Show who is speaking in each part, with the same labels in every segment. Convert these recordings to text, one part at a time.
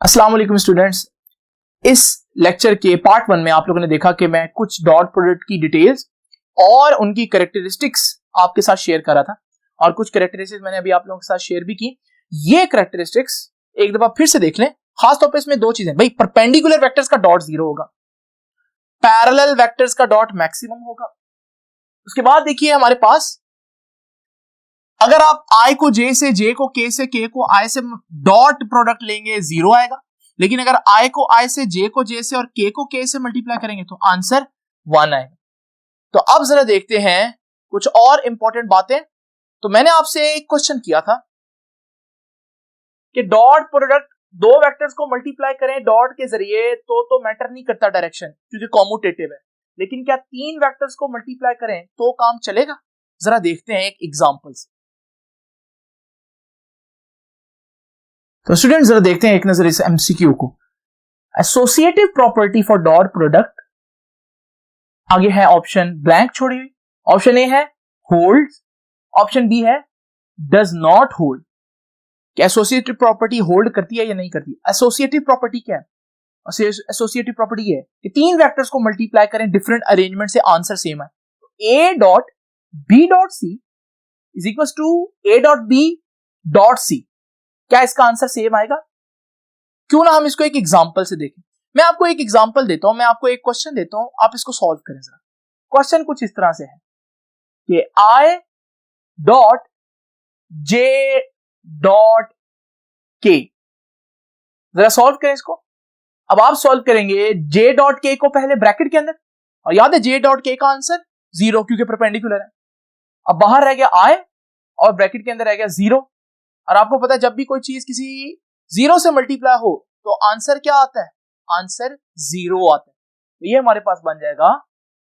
Speaker 1: अस्सलाम वालेकुम स्टूडेंट्स। इस लेक्चर के पार्ट 1 में आप लोगों ने देखा कि मैं कुछ डॉट प्रोडक्ट की डिटेल्स और उनकी कैरेक्टरिस्टिक्स आपके साथ शेयर कर रहा था और कुछ कैरेक्टरिस्टिक्स मैंने अभी आप लोगों के साथ शेयर भी की। ये कैरेक्टरिस्टिक्स एक दफा फिर से देख लें। खास तौर पे इसमें दो चीजें, भाई परपेंडिकुलर वेक्टर्स का डॉट 0 होगा, पैरेलल वेक्टर्स का डॉट मैक्सिमम होगा। उसके बाद देखिए हमारे पास अगर आप i को j से, j को k से, k को i से डॉट प्रोडक्ट लेंगे 0 आएगा, लेकिन अगर i को i से, j को j से और k को k से मल्टीप्लाई करेंगे तो आंसर 1 आएगा। तो अब जरा देखते हैं कुछ और इंपॉर्टेंट बातें। तो मैंने आपसे एक क्वेश्चन किया था कि डॉट प्रोडक्ट दो वेक्टर्स को मल्टीप्लाई करें डॉट के जरिए तो मैटर नहीं करता डायरेक्शन, क्योंकि कॉम्यूटेटिव है, लेकिन क्या तीन वेक्टर्स को मल्टीप्लाई करें तो काम चलेगा? जरा देखते हैं एक एग्जांपल से। तो स्टूडेंट जरा देखते हैं एक नजर इस एमसीक्यू को। Associative property for dot product, आगे है ऑप्शन ब्लैंक छोड़ी हुई। ऑप्शन ए है होल्ड, ऑप्शन बी है डज नॉट होल्ड। क्या एसोसिएटिव प्रॉपर्टी होल्ड करती है या नहीं करती? एसोसिएटिव प्रॉपर्टी क्या है? एसोसिएटिव प्रॉपर्टी है कि तीन वेक्टर्स को मल्टीप्लाई करें डिफरेंट अरेंजमेंट से आंसर सेम है। A dot B dot C is equal to A dot B dot C. क्या इसका आंसर सेम आएगा? क्यों ना हम इसको एक एग्जांपल से देखें। मैं आपको एक एग्जांपल देता हूं, मैं आपको एक क्वेश्चन देता हूं, आप इसको सॉल्व करें जरा। क्वेश्चन कुछ इस तरह से है कि i dot j dot k, जरा सॉल्व करें इसको। अब आप सॉल्व करेंगे j डॉट k को पहले ब्रैकेट के अंदर, और याद है j डॉट k का आंसर 0 क्योंकि परपेंडिकुलर है। अब बाहर रह गया i और ब्रैकेट के अंदर रह गया 0। और आपको पता है जब भी कोई चीज किसी 0 से मल्टीप्लाई हो तो आंसर क्या आता है? आंसर 0 आता है। तो ये हमारे पास बन जाएगा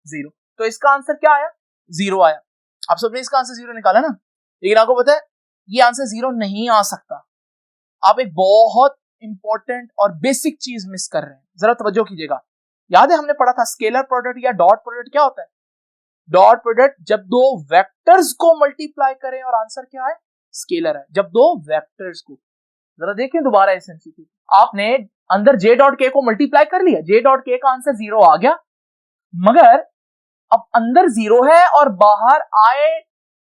Speaker 1: 0। तो इसका आंसर क्या आया? 0 आया। आप सबने इसका आंसर 0 निकाला ना, लेकिन आपको पता है ये आंसर 0 नहीं आ सकता। आप एक बहुत इंपॉर्टेंट और बेसिक चीज मिस कर रहे हैं, जरा तवज्जो कीजिएगा। याद है हमने पढ़ा था स्केलर प्रोडक्ट या डॉट प्रोडक्ट क्या होता है? डॉट प्रोडक्ट जब दो वेक्टर्स को मल्टीप्लाई करें और आंसर क्या है? स्केलर है। जब दो वेक्टर्स को, जरा देखें दोबारा इस एमसीक्यू, आपने अंदर j डॉट k को मल्टीप्लाई कर लिया, j डॉट k का आंसर 0 आ गया, मगर अब अंदर 0 है और बाहर i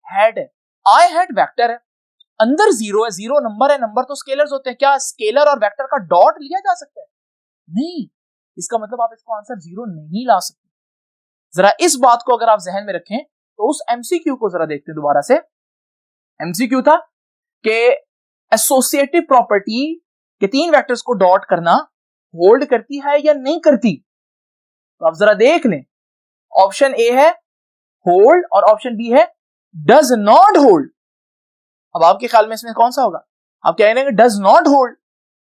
Speaker 1: हैड है। i हैड वेक्टर है, अंदर 0 है, 0 नंबर है, नंबर तो स्केलर्स होते हैं। क्या स्केलर और वेक्टर का डॉट लिया जा सकता है? नहीं। इसका मतलब आप इसको आंसर 0 नहीं ला सकते। जरा इस बात को अगर आप जहन में रखें तो उस एमसीक्यू को जरा देखते हैं दोबारा से। एमसीक्यू था कि एसोसिएटिव प्रॉपर्टी के तीन वेक्टर्स को डॉट करना होल्ड करती है या नहीं करती? तो आप जरा देख लें। ऑप्शन ए है होल्ड और ऑप्शन बी है डज नॉट होल्ड। अब आपके ख्याल में इसमें कौन सा होगा? आप कह रहे हैं डज नॉट होल्ड,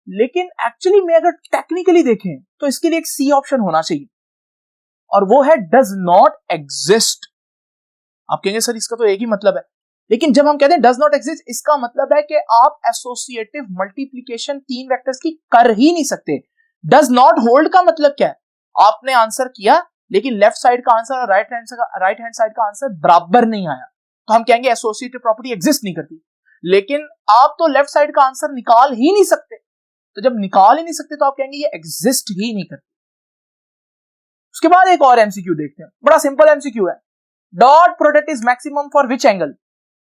Speaker 1: लेकिन एक्चुअली में अगर टेक्निकली देखें तो इसके लिए एक सी ऑप्शन होना चाहिए और वो है डज नॉट एग्जिस्ट। आप कहेंगे सर इसका तो एक ही मतलब है, लेकिन जब हम कहते हैं डज नॉट एग्जिस्ट, इसका मतलब है कि आप एसोसिएटिव मल्टीप्लिकेशन तीन वेक्टर्स की कर ही नहीं सकते। डज नॉट होल्ड का मतलब क्या है? आपने आंसर किया लेकिन लेफ्ट साइड का आंसर और राइट हैंड साइड का आंसर बराबर नहीं आया, तो हम कहेंगे एसोसिएटिव प्रॉपर्टी एग्जिस्ट नहीं करती। लेकिन आप तो लेफ्ट साइड का आंसर निकाल ही नहीं सकते, तो जब निकाल ही नहीं सकते तो आप कहेंगे ये एग्जिस्ट ही नहीं करती। उसके बाद एक और एमसीक्यू देखते हैं, बड़ा सिंपल एमसीक्यू है। Dot product is maximum for which angle?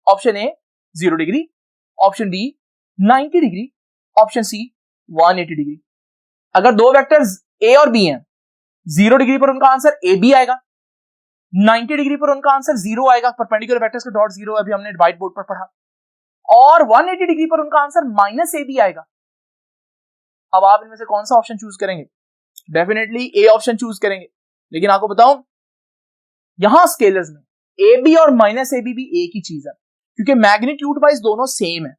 Speaker 1: Option A 0 degree, option B 90 degree, option C 180 degree. अगर दो वेक्टर्स ए और बी हैं, 0 डिग्री पर उनका आंसर ए बी आएगा, 90 डिग्री पर उनका आंसर 0 आएगा, परपेंडिकुलर वेक्टर्स का डॉट 0 अभी हमने व्हाइट बोर्ड पर पढ़ा, और 180 डिग्री पर उनका आंसर माइनस ए बी आएगा। अब आप इनमें से कौन सा ऑप्शन चूज करेंगे? डेफिनेटली ए ऑप्शन चूज करेंगे, लेकिन आपको बताऊं यहां स्केलर्स में ए बी और माइनस ए बी भी एक ही चीज है, क्योंकि मैग्नीट्यूड वाइज दोनों सेम है।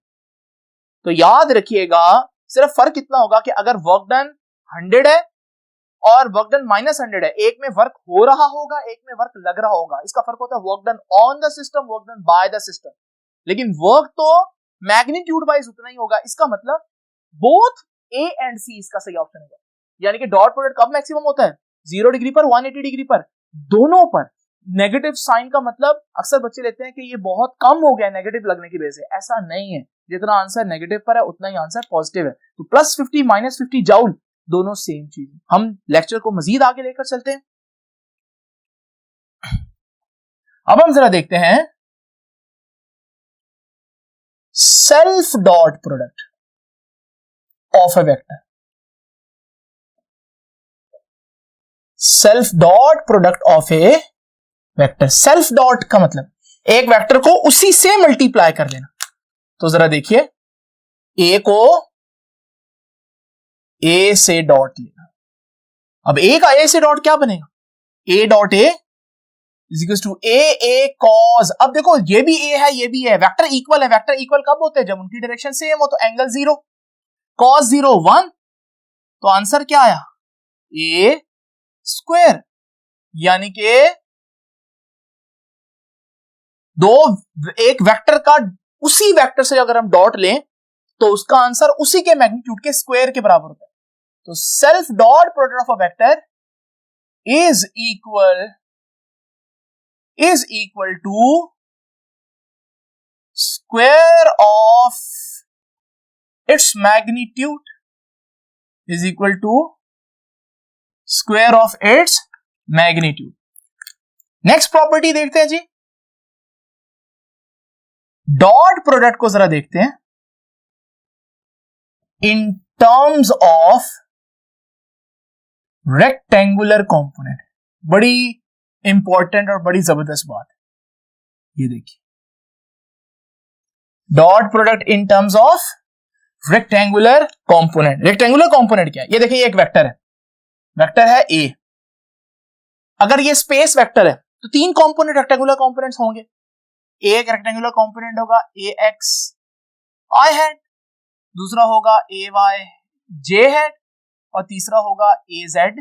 Speaker 1: तो याद रखिएगा सिर्फ फर्क इतना होगा कि अगर वर्क डन 100 है और वर्क डन -100 है, एक में वर्क हो रहा होगा, एक में वर्क लग रहा होगा। इसका फर्क होता है work done on the system, work done by the system, लेकिन वर्क तो मैग्नीट्यूड वाइज उतना ही होगा। इसका मतलब बोथ ए एंड सी इसका सही ऑप्शन होगा। यानी कि डॉट प्रोडक्ट कब मैक्सिमम होता है? 0 डिग्री पर, 180 डिग्री पर, दोनों पर। नेगेटिव साइन का मतलब अक्सर बच्चे लेते हैं कि ये बहुत कम हो गया नेगेटिव लगने की वजह से, ऐसा नहीं है। जितना आंसर नेगेटिव पर है उतना ही आंसर पॉजिटिव है। तो +50 -50 जूल दोनों सेम चीज। हम लेक्चर को मजीद आगे लेकर चलते हैं। अब हम जरा देखते हैं self dot product of A vector. Self dot product of A vector. Self dot का मतलब एक वेक्टर को उसी से मल्टीप्लाई कर देना। तो जरा देखिए, ए को ए से डॉट लेना। अब ए का ए से डॉट क्या बनेगा? A dot A is equal to A cos. अब देखो ये भी ए है ये भी है, वेक्टर इक्वल है। वेक्टर इक्वल कब होते हैं? जब उनकी डायरेक्शन सेम हो। तो एंगल 0, कॉस 0 1, तो आंसर क्या आया? ए स्क्वायर। यानी कि एक वेक्टर का उसी वेक्टर से अगर हम डॉट लें तो उसका आंसर उसी के मैग्नीट्यूड के स्क्वायर के बराबर होता है। तो self dot product of a vector is equal to square of its magnitude is equal to square of its magnitude. Next property देखते हैं जी, डॉट प्रोडक्ट को जरा देखते हैं in terms of rectangular component. बड़ी इंपॉर्टेंट और बड़ी जबरदस्त बात है। ये देखिए, dot product in terms of rectangular component. Rectangular component क्या है? ये देखिए, ये एक वेक्टर है ए। अगर ये स्पेस वेक्टर है तो 3 कंपोनेंट रेक्टेंगुलर कंपोनेंट्स होंगे। एक रेक्टेंगुलर कंपोनेंट होगा ए एक्स आई हैट, दूसरा होगा ए वाई जे हैट, और तीसरा होगा ए जेड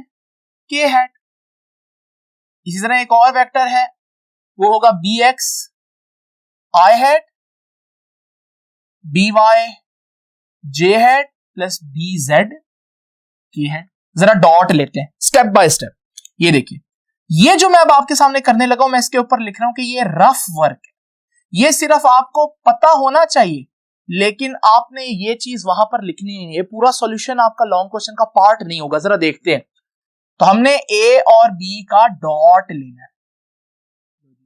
Speaker 1: के हैट। इसी तरह एक और वेक्टर है, वो होगा बी एक्स आई हैट बी वाई जे हैट प्लस बी जेड के हैट। जरा डॉट लेते हैं स्टेप बाय स्टेप। ये देखिए, ये जो मैं अब आपके सामने करने लगा हूं, मैं इसके ऊपर लिख रहा हूं कि ये रफ वर्क है। ये सिर्फ आपको पता होना चाहिए, लेकिन आपने ये चीज वहां पर लिखनी है। ये पूरा सॉल्यूशन आपका लॉन्ग क्वेश्चन का पार्ट नहीं होगा। जरा देखते हैं। तो हमने ए और बी का डॉट लेना है।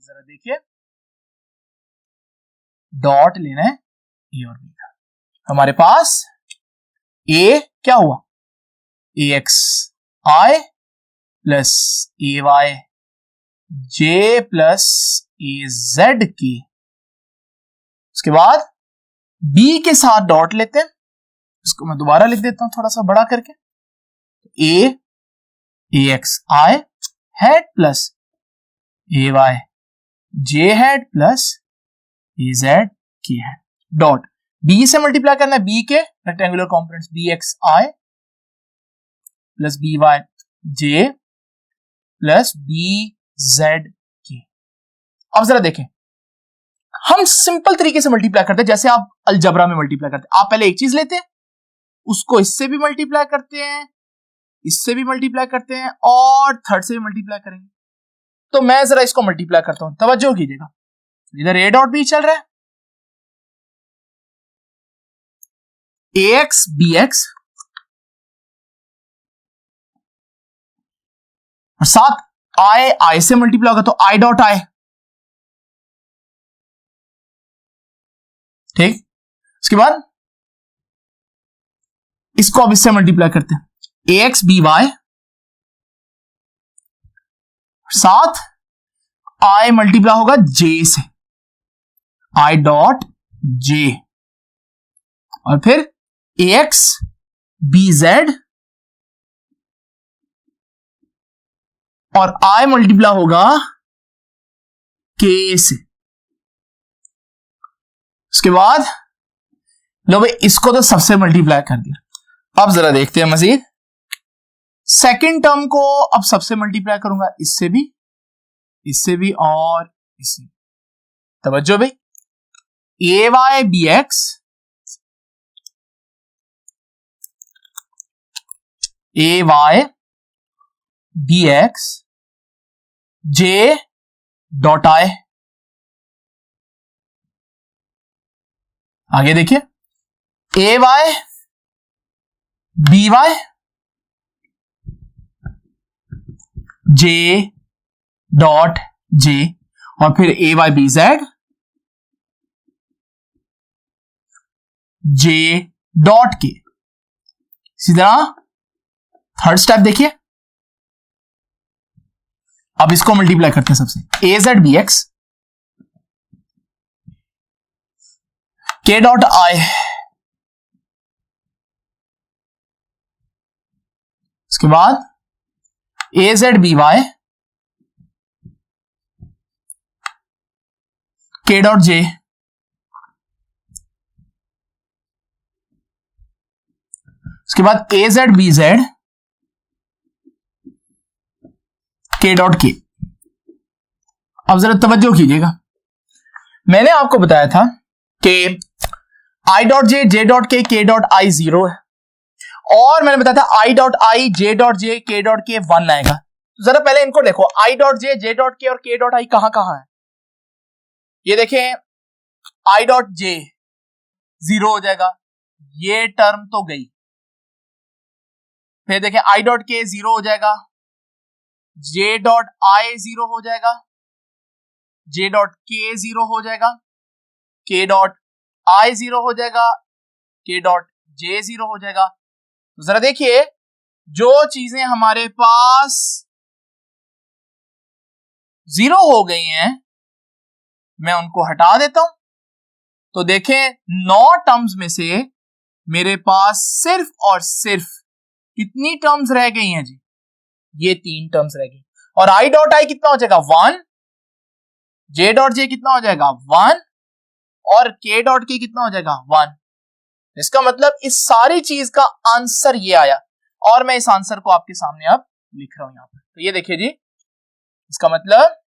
Speaker 1: जरा देखिए, डॉट लेना है ए और बी का। हमारे पास ए क्या हुआ? ए x I plus A Y J plus A Z की। उसके बाद बी के साथ डॉट लेते हैं। इसको मैं दोबारा लिख देता हूं थोड़ा सा बड़ा करके। ए x I hat plus A Y J hat plus A Z की है। डॉट बी से मल्टीप्लाई करना है बी के रेक्टेंगुलर कंपोनेंट्स, बी एक्स आई प्लस बी वाई जे प्लस बी जेड की। अब जरा देखें, हम सिंपल तरीके से मल्टीप्लाई करते हैं, जैसे आप अलजबरा में मल्टीप्लाई करते हैं। आप पहले एक चीज लेते हैं, उसको इससे भी मल्टीप्लाई करते हैं, इससे भी मल्टीप्लाई करते हैं, और थर्ड से भी मल्टीप्लाई करेंगे। तो मैं जरा इसको मल्टीप्लाई करता हूं, तवज्जो कीजिएगा। इधर ए डॉट बी चल रहा है, ए एक्स बी एक्स, और साथ आई से मल्टीप्लाई होगा तो आई डॉट आई। ठीक, उसके बाद इसको अब इससे मल्टीप्लाई करते हैं, ए एक्स बी वाई, साथ आई मल्टीप्लाई होगा जे से, आई डॉट जे, और फिर ए एक्स बी जेड, और आई मल्टीप्लाई होगा के से। उसके बाद लो भाई, इसको तो सबसे मल्टीप्लाई कर दिया। अब जरा देखते हैं मजीद। सेकंड टर्म को अब सबसे मल्टीप्लाई करूंगा, इससे भी और इससे। तवज्जो भाई, A Y B X, A Y B X J dot I. आगे देखिए, A Y B Y J dot J और फिर A Y B Z J dot K. सीधा थर्ड स्टेप देखिए, अब इसको मल्टीप्लाई करते हैं सबसे, ए जेड बी एक्स के डॉट आई, इसके बाद ए जेड बी वाई के डॉट जे, उसके बाद ए जेड बी जेड के डॉट के। अब जरा तवज्जो कीजिएगा, मैंने आपको बताया था कि I dot J, J dot के डॉट आई 0 है, और मैंने बताया था I dot I, J dot जे, के डॉट के 1 आएगा। तो जरा पहले इनको देखो, I dot J, J dot के और के डॉट आई कहां कहां है। ये देखें, आई डॉट जे 0 हो जाएगा, ये टर्म तो गई। फिर देखें आई डॉट के 0 हो जाएगा, जे डॉट आई 0 हो जाएगा, जे डॉट के 0 हो जाएगा, के डॉट आई 0 हो जाएगा, के डॉट जे 0 हो जाएगा। तो जरा देखिए, जो चीजें हमारे पास 0 हो गई हैं मैं उनको हटा देता हूं। तो देखें 9 टर्म्स में से मेरे पास सिर्फ और सिर्फ कितनी टर्म्स रह गई हैं जी, ये 3 टर्म्स रह गई। और आई डॉट आई कितना हो जाएगा 1, जे डॉट जे कितना हो जाएगा 1 और के डॉट के कितना हो जाएगा 1। इसका मतलब इस सारी चीज का आंसर ये आया, और मैं इस आंसर को आपके सामने अब लिख रहा हूं यहां पर। तो ये देखिए जी, इसका मतलब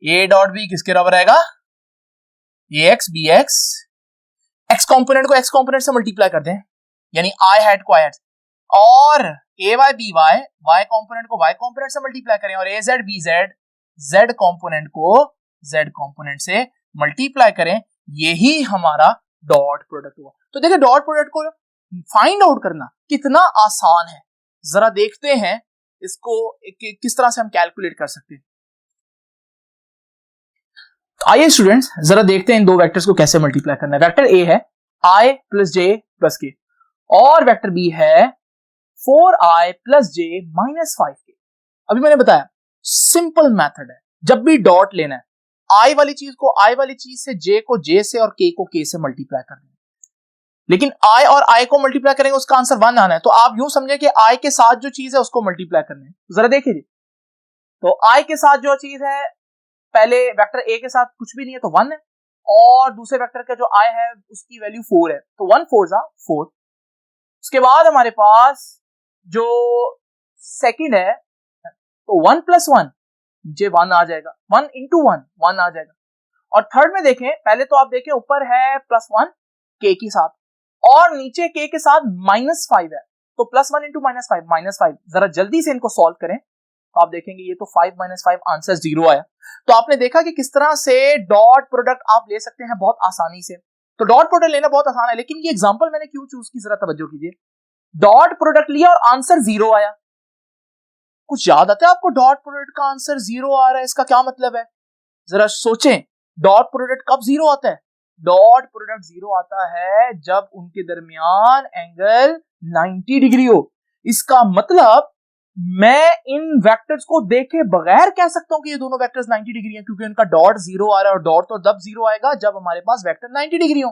Speaker 1: ए डॉट बी किसके बराबर आएगा, A X B X, X component को एक्स कॉम्पोनेंट से मल्टीप्लाई कर दें, यानी आई हैड को आई हैड, और A Y B Y, Y component को वाई कॉम्पोनेंट से मल्टीप्लाई करें, और A Z B Z, Z component को जेड कॉम्पोनेंट से मल्टीप्लाई करें, यही हमारा डॉट प्रोडक्ट हुआ। तो देखिए डॉट प्रोडक्ट को फाइंड आउट करना कितना आसान है, जरा देखते हैं इसको किस तरह से हम कैलकुलेट कर सकते हैं। आइए स्टूडेंट्स जरा देखते हैं इन दो वेक्टर्स को कैसे मल्टीप्लाई करना है। वेक्टर ए है i प्लस जे प्लस के, और वेक्टर बी है 4i प्लस जे माइनस 5k। अभी मैंने बताया सिंपल मेथड है, जब भी डॉट लेना है i वाली चीज को i वाली चीज से, j को j से और k को k से मल्टीप्लाई करना है। लेकिन i और i को मल्टीप्लाई करेंगे उसका आंसर 1 आना है, तो आप यूं समझे कि i के साथ जो चीज है उसको मल्टीप्लाई करना है। जरा देखिए, तो i के साथ जो चीज है, पहले वेक्टर a के साथ कुछ भी नहीं है तो 1 है, और दूसरे वेक्टर का जो i है उसकी वैल्यू 4 है, तो 1 4 जा 4। उसके बाद हमारे पास जो सेकंड है, तो 1 प्लस 1 नीचे 1 आ जाएगा, 1 इंटू 1 आ जाएगा। और थर्ड में देखें, पहले तो आप देखें ऊपर है प्लस 1 k के साथ, और नीचे k के साथ माइनस 5 है, तो प्लस 1 इंटू माइनस 5। जरा जल्दी से इनको सॉल्व करें तो आप देखेंगे ये तो 5 माइनस 5 आंसर 0 आया। तो आपने देखा कि किस तरह से डॉट प्रोडक्ट आप ले सकते हैं बहुत आसानी से। तो डॉट प्रोडक्ट लेना बहुत आसान है, लेकिन ये एग्जांपल मैंने क्यों चूज की, जरा तवज्जो कीजिए। डॉट प्रोडक्ट लिया और आंसर 0 आया, कुछ याद आता है आपको डॉट प्रोडक्ट का आंसर 0 आ रहा है, इसका क्या मतलब है? जरा सोचें, डॉट प्रोडक्ट कब 0 आता है? डॉट प्रोडक्ट 0 आता है जब उनके दरमियान एंगल 90 डिग्री हो। इसका मतलब मैं इन वेक्टर्स को देखे बगैर कह सकता हूं कि ये दोनों वेक्टर्स 90 डिग्री हैं, क्योंकि उनका डॉट 0 आ रहा है, और डॉट तो तब 0 आएगा जब हमारे पास वेक्टर 90 डिग्री हो।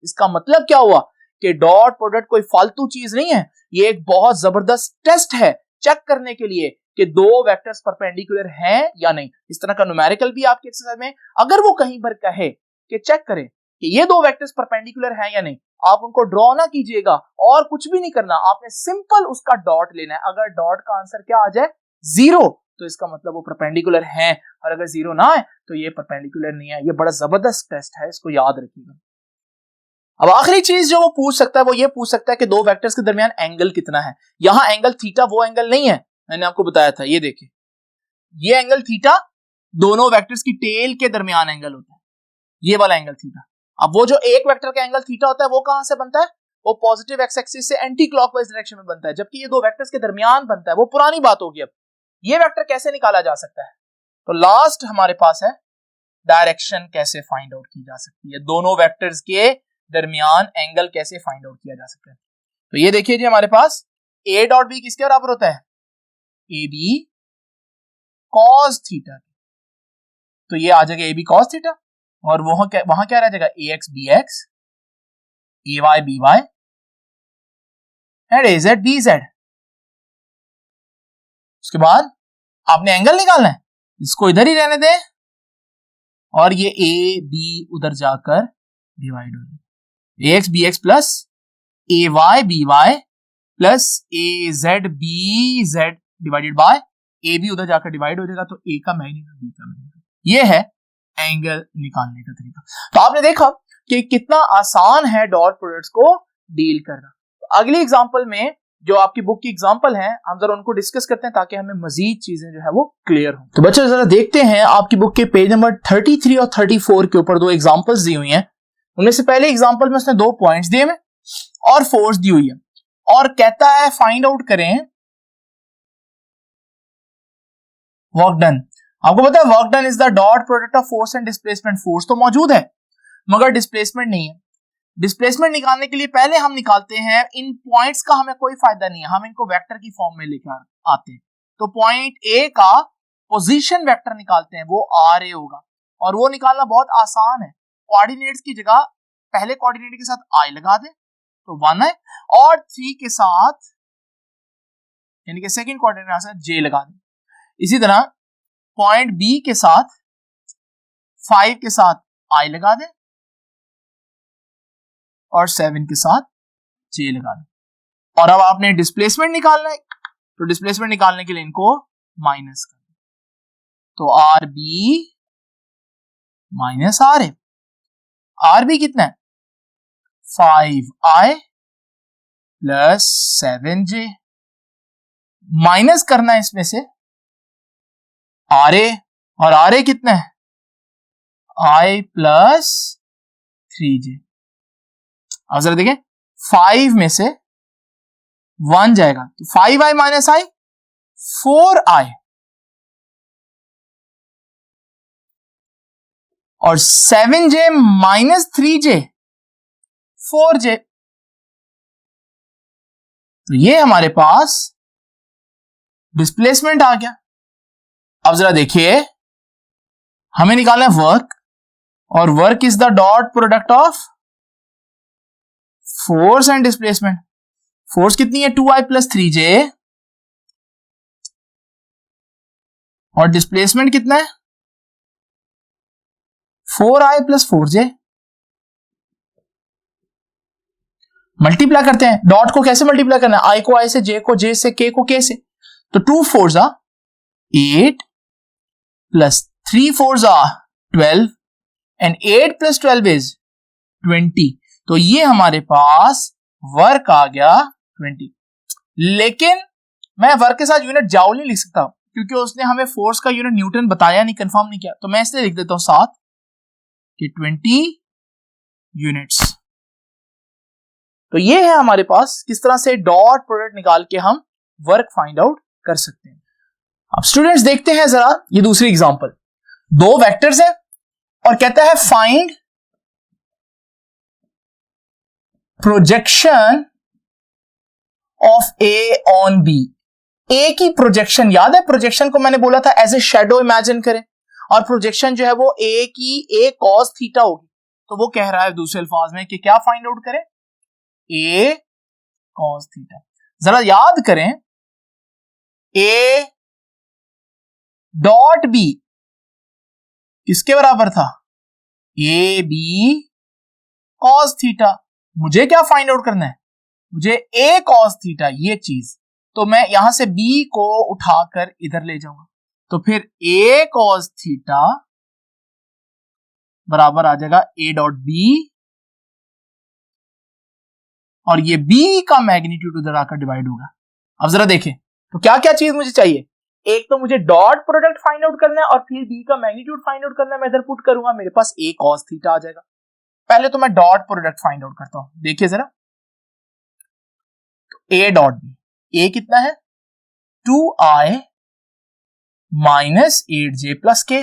Speaker 1: इसका मतलब क्या हुआ कि डॉट प्रोडक्ट कोई फालतू चीज नहीं है, ये एक बहुत जबरदस्त टेस्ट है चेक करने के लिए कि दो वेक्टर्स परपेंडिकुलर हैं या नहीं। इस तरह का न्यूमेरिकल भी आपके एक्सरसाइज में अगर वो कहीं पर कहे कि चेक करें कि ये दो वेक्टर्स परपेंडिकुलर हैं या नहीं, आप उनको ड्रॉ ना कीजिएगा और कुछ भी नहीं करना, आपने सिंपल उसका डॉट लेना है। अगर डॉट का आंसर क्या आ जाए 0, तो इसका मतलब वो परपेंडिकुलर हैं, और अगर 0 ना आए तो ये परपेंडिकुलर नहीं है। ये बड़ा जबरदस्त टेस्ट है, इसको याद रखिएगा। अब आखिरी चीज जो वो पूछ सकता है वो ये पूछ सकता है कि दो वेक्टर्स के दरमियान एंगल कितना है। यहां एंगल थीटा वो एंगल नहीं है, मैंने आपको बताया था, ये देखिए ये एंगल थीटा दोनों वेक्टर्स की टेल के दरमियान एंगल होता है, ये वाला एंगल थीटा। अब वो जो एक वेक्टर का एंगल थीटा होता है वो कहां से बनता है, वो पॉजिटिव एक्स एक्सिस से एंटी क्लॉकवाइज डायरेक्शन में बनता है, जबकि ये दो वेक्टर्स के दरमियान बनता है, वो पुरानी बात होगी। अब ये वेक्टर कैसे निकाला जा सकता है, तो लास्ट हमारे पास है डायरेक्शन कैसे फाइंड आउट की जा सकती है, दोनों वेक्टर्स के दरमियान एंगल कैसे फाइंड आउट किया जा सकता है। तो ये देखिए जी हमारे पास a डॉट बी किसके बराबर होता है, ए बी कॉस थीटा। तो ये आ जाएगा ए बी कॉस थीटा, और वहां क्या रह जाएगा, A X B X, A Y B Y and A Z B Z. उसके बाद आपने एंगल निकालना है, इसको इधर ही रहने दें, और ये ए बी उधर जाकर डिवाइड हो जाए, A X B X plus A Y B Y plus A Z B Z divided by A B उधर जाकर डिवाइड हो जाएगा, तो ए का मैग्नीट्यूड बी का मैग्नीट्यूड। ये है एंगल निकालने का तरीका। तो आपने देखा कि कितना आसान है डॉट प्रोडक्ट्स को डील करना। तो अगली एग्जांपल में जो आपकी बुक की एग्जांपल है, हम जरा उनको डिस्कस करते हैं ताकि हमें मजीद चीजें जो है वो क्लियर हो। तो बच्चों जरा देखते हैं आपकी बुक के पेज नंबर 33 और 34 के ऊपर दो एग्जांपल्स दी हुई हैं। उनमें से पहले एग्जांपल में उसने 2 पॉइंट्स दिए हैं और फोर्स दी हुई है, और कहता है फाइंड आउट करें वर्क डन। आपको पता है work done is the dot product of force and displacement. Force तो मौजूद है मगर डिस्प्लेसमेंट नहीं है। डिस्प्लेसमेंट निकालने के लिए पहले हम निकालते हैं, इन पॉइंट्स का हमें कोई फायदा नहीं है, हम इनको वेक्टर की फॉर्म में लेकर आते हैं। तो पॉइंट ए का पोजीशन वेक्टर निकालते हैं, वो आर ए होगा, और वो निकालना बहुत आसान है। कोऑर्डिनेट्स की जगह पहले कोऑर्डिनेट के साथ आई लगा दें तो 1 है, और 3 के साथ यानी कि सेकंड कोऑर्डिनेट के साथ जे लगा दें। इसी तरह पॉइंट बी के साथ 5 के साथ आई लगा दें और 7 के साथ जे लगा दें। और अब आपने डिस्प्लेसमेंट निकालना है, तो डिस्प्लेसमेंट निकालने के लिए इनको माइनस कर दें, तो R B minus R A. R B कितना है, 5i प्लस 7j, माइनस करना है इसमें से आर ए, और आर ए कितना है, i प्लस 3j। अब जरा देखें 5 में से 1 जाएगा तो 5i माइनस i 4i, और 7j माइनस 3j 4j। तो ये हमारे पास डिस्प्लेसमेंट आ गया। अब जरा देखिए हमें निकालना है वर्क, और work is the dot product of force and displacement. Force कितनी है, 2i प्लस 3j, और डिस्प्लेसमेंट कितना है, 4i प्लस 4j। मल्टीप्लाई करते हैं, डॉट को कैसे मल्टीप्लाई करना है, i को i से, j को j से, k को k से। तो 2 4s are 8 plus 3 4s are 12 and 8 plus 12 is 20। तो ये हमारे पास वर्क आ गया 20। लेकिन मैं वर्क के साथ यूनिट जाउल नहीं लिख सकता क्योंकि उसने हमें फोर्स का यूनिट न्यूटन बताया नहीं, कंफर्म नहीं किया, तो मैं इसलिए लिख देता हूं 7 कि 20 यूनिट्स। तो ये है हमारे पास किस तरह से डॉट प्रोडक्ट निकाल के हम वर्क फाइंड आउट कर सकते हैं। अब स्टूडेंट्स देखते हैं जरा ये दूसरी एग्जांपल। 2 वेक्टर्स है और कहता है find projection of A on B. A की प्रोजेक्शन, याद है प्रोजेक्शन को मैंने बोला था एज ए शैडो इमेजिन करें, और प्रोजेक्शन जो है वो ए की ए कॉस थीटा होगी। तो वो कह रहा है दूसरे अल्फाज में कि क्या फाइंड आउट करें, ए कॉस थीटा। जरा याद करें ए डॉट बी किसके बराबर था, ए बी कॉस थीटा। मुझे क्या फाइंड आउट करना है, मुझे ए कॉस थीटा, ये चीज। तो मैं यहां से बी को उठाकर इधर ले जाऊंगा, तो फिर ए कॉस थीटा बराबर आ जाएगा ए डॉट बी, और ये बी का मैग्नीट्यूड उधर आकर डिवाइड होगा। अब जरा देखें तो क्या क्या चीज मुझे चाहिए, एक तो मुझे डॉट प्रोडक्ट फाइंड आउट करना है और फिर बी का मैग्नीट्यूड फाइंड आउट करना है। मैं इधर पुट करूंगा, मेरे पास ए कॉस थीटा आ जाएगा। पहले तो मैं डॉट प्रोडक्ट फाइंड आउट करता हूं, देखिए जरा। तो ए डॉट बी, ए कितना है 2i माइनस 8j प्लस के,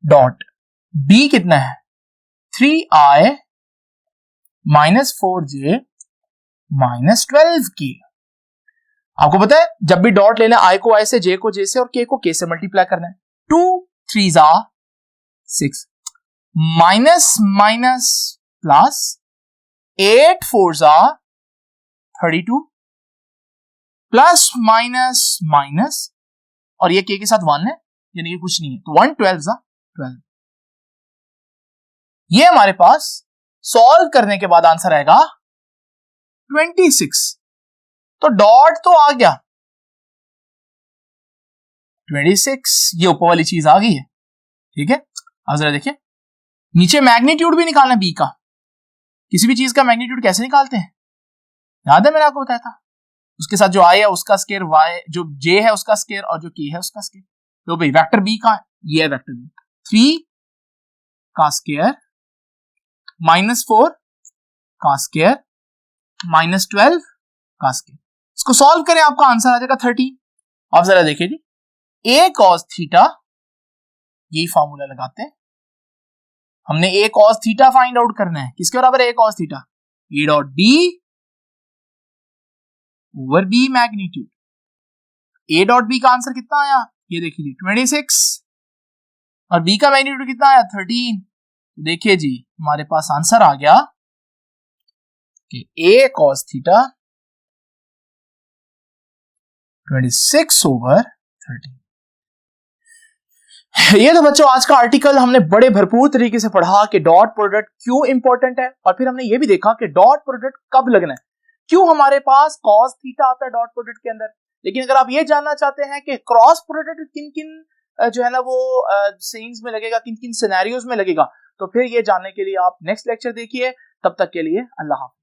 Speaker 1: डॉट बी कितना है 3i minus 4j minus 12k। आपको पता है जब भी डॉट लेना आई को आई से, जे को जे से और के को के से मल्टीप्लाई करना है। 2 3s are 6 minus minus plus 8 4s are 32 plus minus minus और ये के साथ 1 है यानी कि कुछ नहीं है, तो 1 12s are 12। ये हमारे पास सॉल्व करने के बाद आंसर आएगा 26। तो डॉट तो आ गया 26, ये ऊपर वाली चीज आ गई है, ठीक है। अब जरा देखिए नीचे मैग्नीट्यूड भी निकालना बी का। किसी भी चीज का मैग्नीट्यूड कैसे निकालते हैं, याद है मैंने आपको बताया था। उसके साथ जो आई है उसका स्केयर, वाई जो जे है उसका स्केयर और जो के है उसका स्केयर। तो भाई वेक्टर बी का ये है वेक्टर बी, 3 का स्केयर माइनस 4 का स्केयर माइनस 12 का स्केयर। इसको सॉल्व करें आपका आंसर आ जाएगा 30। आप जरा देखिए जी, a cos थीटा, यही फॉर्मूला लगाते हैं। हमने a cos theta find out करना है, किसके बराबर है a cos theta, a dot b over b magnitude. a dot b का आंसर कितना आया, ये देखिए जी 26 और b का मैग्नीट्यूड कितना आया 13। देखिए जी हमारे पास आंसर आ गया कि a cos थीटा 26 ओवर 13। ये तो बच्चों आज का आर्टिकल हमने बड़े भरपूर तरीके से पढ़ा कि डॉट प्रोडक्ट क्यों इंपॉर्टेंट है, और फिर हमने ये भी देखा कि डॉट प्रोडक्ट कब लगना है, क्यों हमारे पास cos थीटा आता है डॉट प्रोडक्ट के अंदर। लेकिन अगर आप ये जानना चाहते हैं कि क्रॉस प्रोडक्ट किन किन जो है ना वो सीन्स में लगेगा, किन किन सिनेरियोज में लगेगा, तो फिर ये जानने के लिए आप नेक्स्ट लेक्चर देखिए। तब तक के लिए अल्लाह हाफ़िज़।